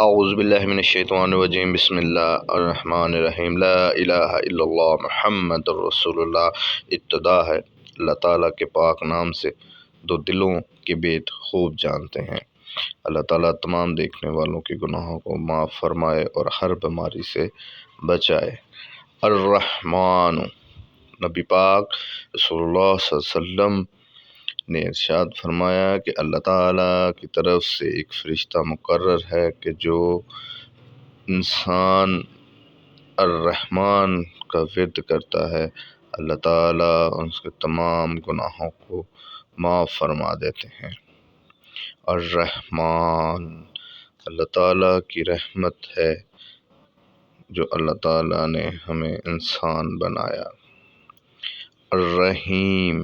اعوذ باللہ من الشیطان الرجیم، بسم اللہ الرحمن الرحیم، لا الہ الا اللہ محمد الرسول اللہ۔ ابتدا ہے اللہ تعالیٰ کے پاک نام سے، دو دلوں کے بید خوب جانتے ہیں۔ اللہ تعالیٰ تمام دیکھنے والوں کے گناہوں کو معاف فرمائے اور ہر بیماری سے بچائے۔ الرحمن، نبی پاک رسول اللہ صلی اللہ علیہ وسلم نے ارشاد فرمایا کہ اللہ تعالیٰ کی طرف سے ایک فرشتہ مقرر ہے کہ جو انسان الرحمن کا ورد کرتا ہے، اللہ تعالیٰ اس کے تمام گناہوں کو معاف فرما دیتے ہیں۔ الرحمن اللہ تعالیٰ کی رحمت ہے جو اللہ تعالیٰ نے ہمیں انسان بنایا۔ الرحیم،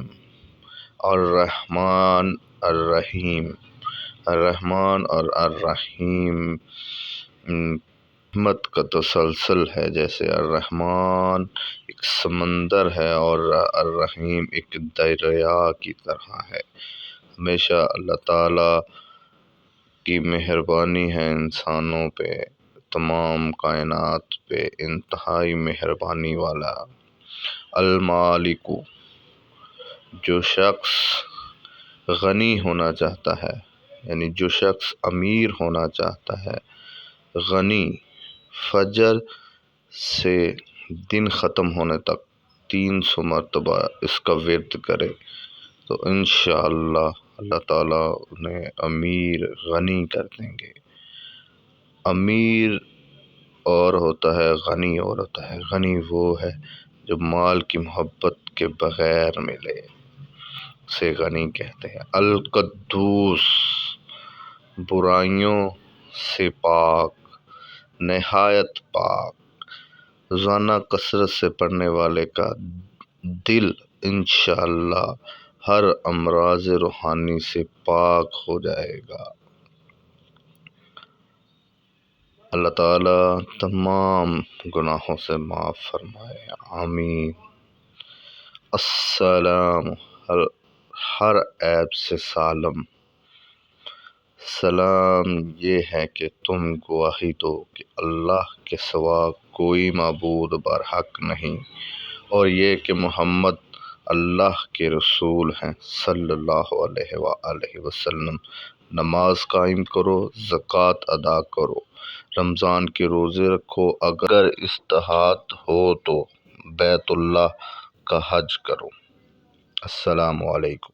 الرحمن الرحیم، الرحمن اور الرحیم رحمت کا تسلسل ہے۔ جیسے الرحمن ایک سمندر ہے اور الرحیم ایک دریا کی طرح ہے۔ ہمیشہ اللہ تعالیٰ کی مہربانی ہے انسانوں پہ، تمام کائنات پہ انتہائی مہربانی والا۔ المالک، جو شخص غنی ہونا چاہتا ہے، یعنی جو شخص امیر ہونا چاہتا ہے، غنی، فجر سے دن ختم ہونے تک 300 مرتبہ اس کا ورد کرے تو انشاءاللہ اللہ تعالیٰ انہیں امیر غنی کر دیں گے۔ امیر اور ہوتا ہے، غنی اور ہوتا ہے۔ غنی وہ ہے جو مال کی محبت کے بغیر ملے، اسے غنی کہتے ہیں۔ القدوس، برائیوں سے پاک، نہایت پاک۔ روزانہ کثرت سے پڑھنے والے کا دل انشاءاللہ ہر امراض روحانی سے پاک ہو جائے گا۔ اللہ تعالیٰ تمام گناہوں سے معاف فرمائے، آمین۔ السلام، ہر عیب سے سالم۔ سلام یہ ہے کہ تم گواہی دو کہ اللہ کے سوا کوئی معبود برحق نہیں، اور یہ کہ محمد اللہ کے رسول ہیں صلی اللہ علیہ وآلہ وسلم۔ نماز قائم کرو، زکوٰۃ ادا کرو، رمضان کے روزے رکھو، اگر استطاعت ہو تو بیت اللہ کا حج کرو۔ السلام علیکم۔